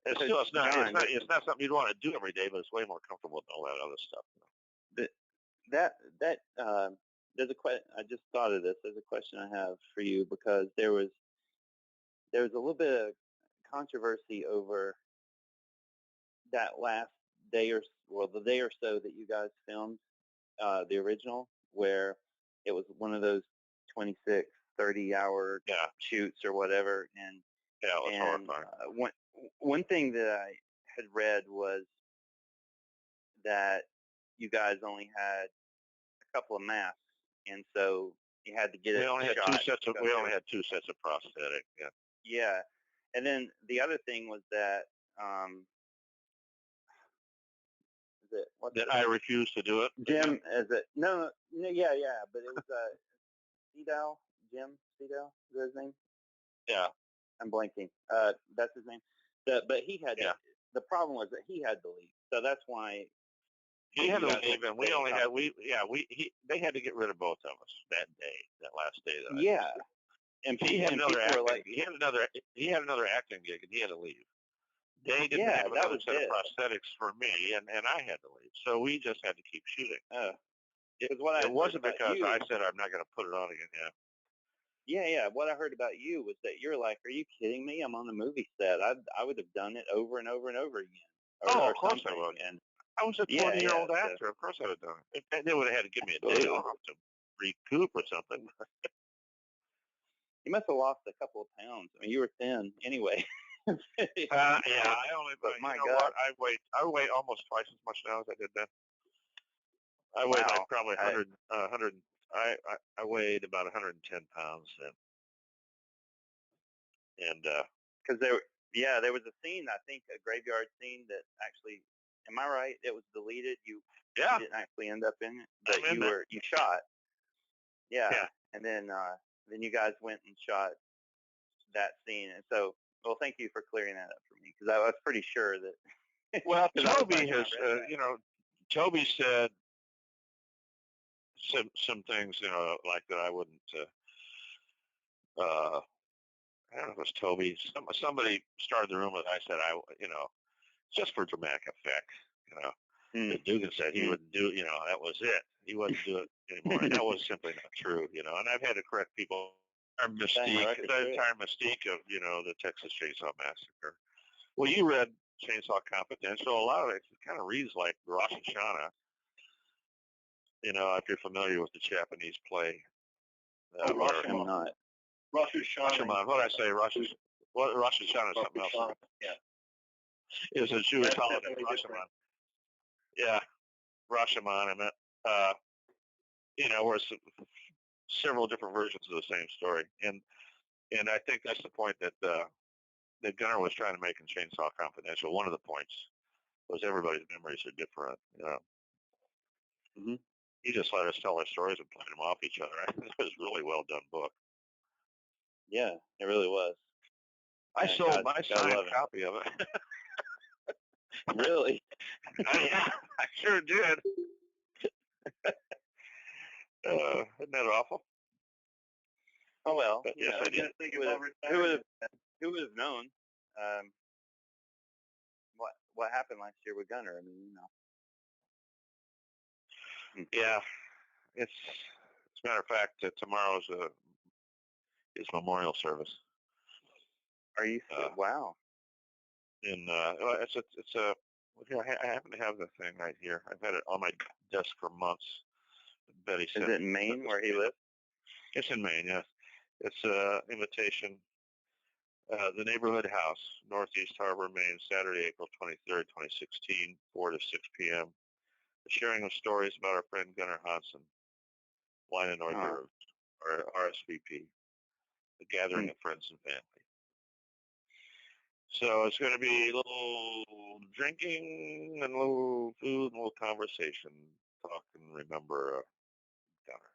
It's not something you'd want to do every day, but it's way more comfortable than all that other stuff. There's a question. I just thought of this. There's a question I have for you because there was a little bit of controversy over that last day the day or so that you guys filmed the original, where it was one of those 26, 30-hour shoots or whatever, and it was horrifying. One thing that I had read was that you guys only had a couple of masks, and so you had to get it. We only had two sets of prosthetic. Yeah. Yeah, and then the other thing was that I refused to do it. Jim, no, yeah, but it was Jim Speedo, is that his name? Yeah. I'm blanking. That's his name. But he had the problem was that he had to leave, so that's why he had to leave, and they had to get rid of both of us that last day. And he had another acting gig, and he had to leave. They didn't have another set of prosthetics for me, and I had to leave. So we just had to keep shooting. It wasn't because I said I'm not going to put it on again. Yeah. What I heard about you was that you're like, are you kidding me? I'm on the movie set. I would have done it over and over and over again. Of course I would. And I was a 20-year-old actor. Of course I would have done it. And they would have had to give me a day off to recoup or something. You must have lost a couple of pounds. I mean, you were thin anyway. I only. But you know what? I weigh almost twice as much now as I did then. I weighed probably 100. I weighed about 110 pounds then. And because there was a scene, I think a graveyard scene that actually, am I right? It was deleted. You didn't actually end up in it, but you shot. Yeah. And then you guys went and shot that scene, and so thank you for clearing that up for me because I was pretty sure that. Well, Toby has, Toby said some things, like that I wouldn't. I don't know if it was Toby. Somebody started the rumor that I said just for dramatic effect. That Dugan said he wouldn't do. That was it. He wouldn't do it anymore, and that was simply not true. And I've had to correct people. The entire mystique of the Texas Chainsaw Massacre. Well, you read Chainsaw Confidential. A lot of it kind of reads like Rosh Hashanah. If you're familiar with the Japanese play. Rosh Hashanah. Rosh Hashanah. What did I say? Rosh Hashanah is something else. Yeah. It was a Jewish holiday. Rosh Hashanah. Yeah. Rosh Hashanah. I meant, where several different versions of the same story. And I think that's the point that Gunnar was trying to make in Chainsaw Confidential. One of the points was everybody's memories are different. Mm-hmm. He just let us tell our stories and play them off each other. It was a really well done book. Yeah, it really was. I sold my signed copy of it. Really? Yeah, I sure did. Isn't that awful? Oh well. But yes, I did. Who would have known? What happened last year with Gunnar? I mean, Yeah, as a matter of fact, tomorrow's his memorial service. Are you? Wow. And it's a. Here, I happen to have the thing right here. I've had it on my desk for months. Betty said. Is it in Maine where he lives? It's in Maine, yes. It's an invitation The Neighborhood House, Northeast Harbor, Maine, Saturday, April 23rd, 2016, 4 to 6 p.m. The sharing of stories about our friend Gunnar Hansen, wine and hors d'oeuvres, or RSVP, the gathering of friends and family. So it's going to be a little drinking and a little food and a little conversation, talk and remember Gunnar.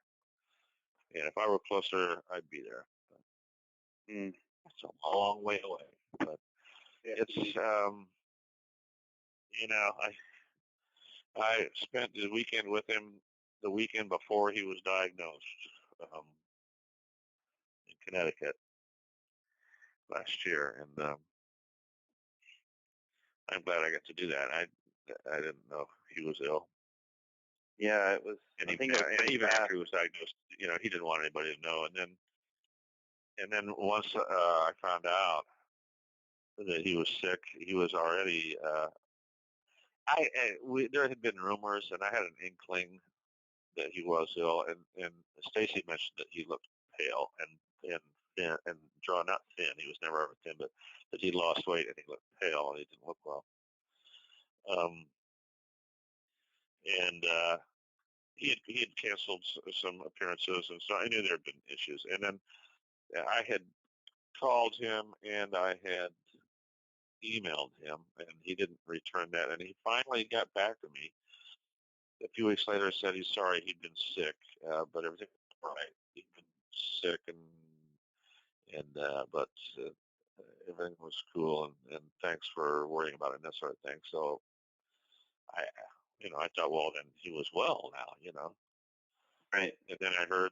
And if I were closer, I'd be there. It's a long way away, but it's I spent the weekend with him the weekend before he was diagnosed in Connecticut last year, and I'm glad I got to do that. I didn't know he was ill. Yeah, it was. And even after he was diagnosed, he didn't want anybody to know. And then once I found out that he was sick, he was already. There had been rumors, and I had an inkling that he was ill, and Stacy mentioned that he looked pale and thin, and drawn, not thin. He was never ever thin, but that he lost weight and he looked pale and he didn't look well. And he had canceled some appearances, and so I knew there had been issues. And then I had called him and I had emailed him, and he didn't return that. And he finally got back to me a few weeks later. Said he's sorry, he'd been sick, but everything was all right. He'd been sick, but everything was cool, and thanks for worrying about it and that sort of thing. So I thought, well, then he was well now, Right. And then I heard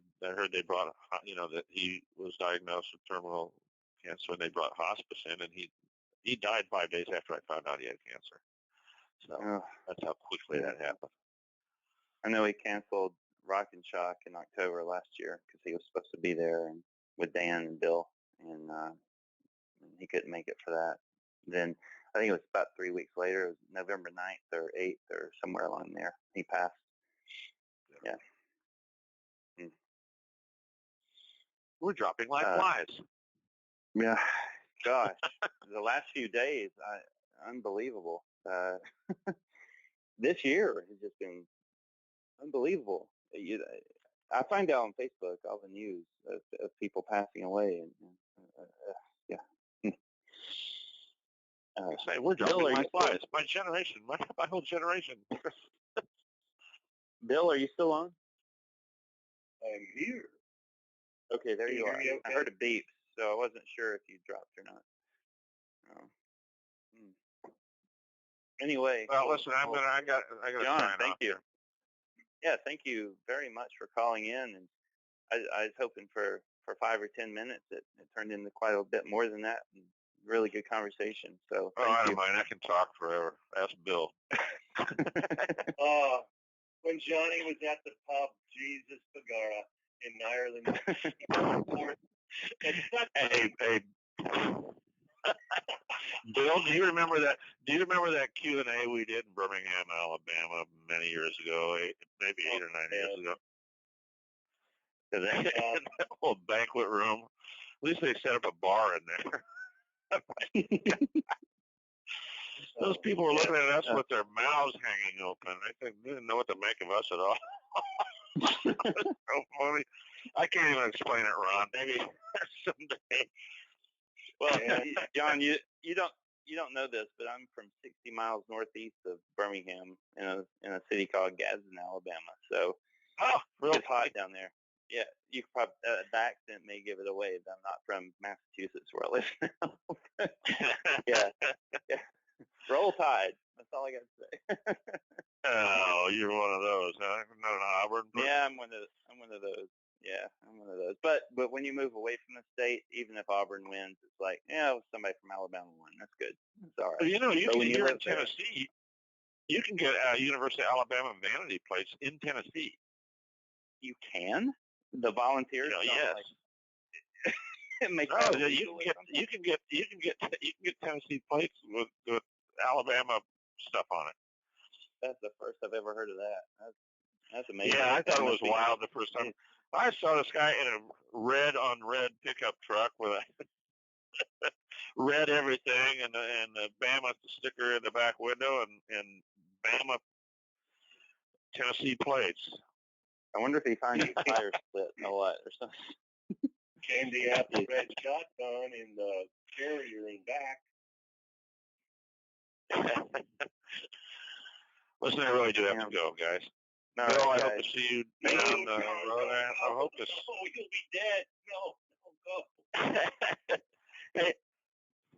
they brought, that he was diagnosed with terminal cancer, and they brought hospice in, and he died 5 days after I found out he had cancer. So that's how quickly that happened. I know he canceled Rock and Shock in October last year because he was supposed to be there and with Dan and Bill, and he couldn't make it for that. Then I think it was about 3 weeks later. It was November 9th or 8th or somewhere along there. He passed. Yeah. We're dropping like flies. Yeah. Gosh, the last few days, unbelievable. This year has just been unbelievable. I find out on Facebook all the news of people passing away, and yeah. Say, we're dropping like flies. My generation, my whole generation. Bill, are you still on? I'm here. Okay, there you are. Okay? I heard a beep, so I wasn't sure if you dropped or not. Anyway. Well, listen, I got John, sign thank off you. here. Yeah, thank you very much for calling in, and I was hoping for 5 or 10 minutes. It turned into quite a bit more than that. And really good conversation. So I don't mind. I can talk forever. Ask Bill. When Johnny was at the pub, Jesus Pagara in Ireland. Hey, Bill, do you remember that? Do you remember that Q&A we did in Birmingham, Alabama, many years ago, maybe 8 or 9 years ago? In that old banquet room. At least they set up a bar in there. Those people were looking at us with their mouths hanging open. They didn't know what to make of us at all. So funny. I can't even explain it, Ron. Maybe someday. Well, John, you don't know this, but I'm from 60 miles northeast of Birmingham in a city called Gadsden, Alabama. So it's hot down there. Yeah, you probably the accent may give it away that I'm not from Massachusetts where I live now. yeah. Roll Tide. That's all I got to say. Oh, you're one of those, huh? Not an Auburn person? Yeah, I'm one of those. Yeah, I'm one of those. But when you move away from the state, even if Auburn wins, it's like, somebody from Alabama won. That's good. It's all right. You're in Tennessee. You can get University of Alabama vanity plates in Tennessee. You can? The Volunteers? Yes. You can get Tennessee plates with Alabama stuff on it. That's the first I've ever heard of that. That's amazing. Yeah, I thought it was wild the first time. I saw this guy in a red on red pickup truck with read everything, and the Bama sticker in the back window, and Bama, Tennessee plates. I wonder if he finds his tire split a lot or something. Candy apple red shotgun in the carrier in back. Listen, I really do have to go, guys. All Bill, right, I hope guys. to see you No, down the no, road. no, I hope to. Oh, you'll be dead. No, go. Hey,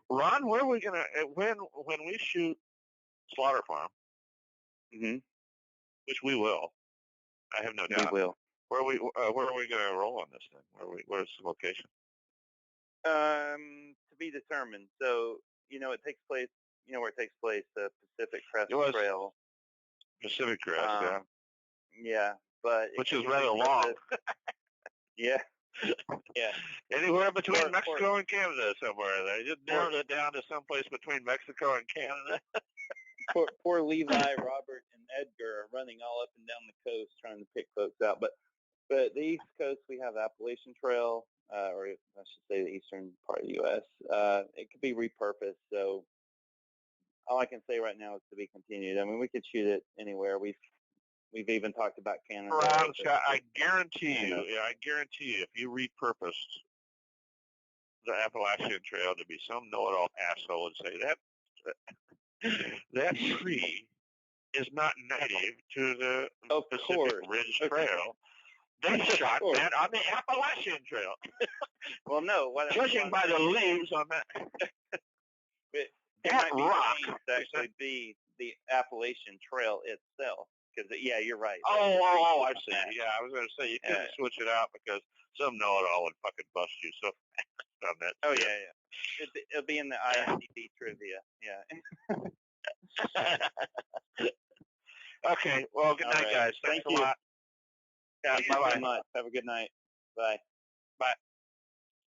Ron, where are we gonna when we shoot Slaughter Farm, Mm-hmm. which we will, I have no doubt. We will. Where are we gonna roll on this thing? Where's the location? To be determined. So, it takes place, where it takes place, the Pacific Crest Trail. Pacific Crest, yeah. Yeah, but which is rather long. Yeah. Yeah. Anywhere between Mexico and Canada somewhere. They just narrowed it down to someplace between Mexico and Canada. Poor Levi, Robert, and Edgar are running all up and down the coast trying to pick folks out. But the East Coast, we have Appalachian Trail, or I should say the eastern part of the U.S. It could be repurposed. So all I can say right now is to be continued. I mean, we could shoot it anywhere. We've even talked about Canada. Ron, Scott, I guarantee you, if you repurposed the Appalachian Trail to be some know-it-all asshole and say that tree is not native to the Pacific Ridge Trail. They shot that on the Appalachian Trail. Well, no. Judging by the leaves on that. It might be changed to actually be the Appalachian Trail itself. Because, yeah, you're right. Oh, I see. Yeah, I was going to say, you couldn't switch it out because some know-it-all would fucking bust you so fast on that. Oh, yeah. It'll be in the IMDb trivia. Yeah. Okay. Well, good night, guys. Thanks a lot. Yeah, Thank you so much. Have a good night. Bye. Bye.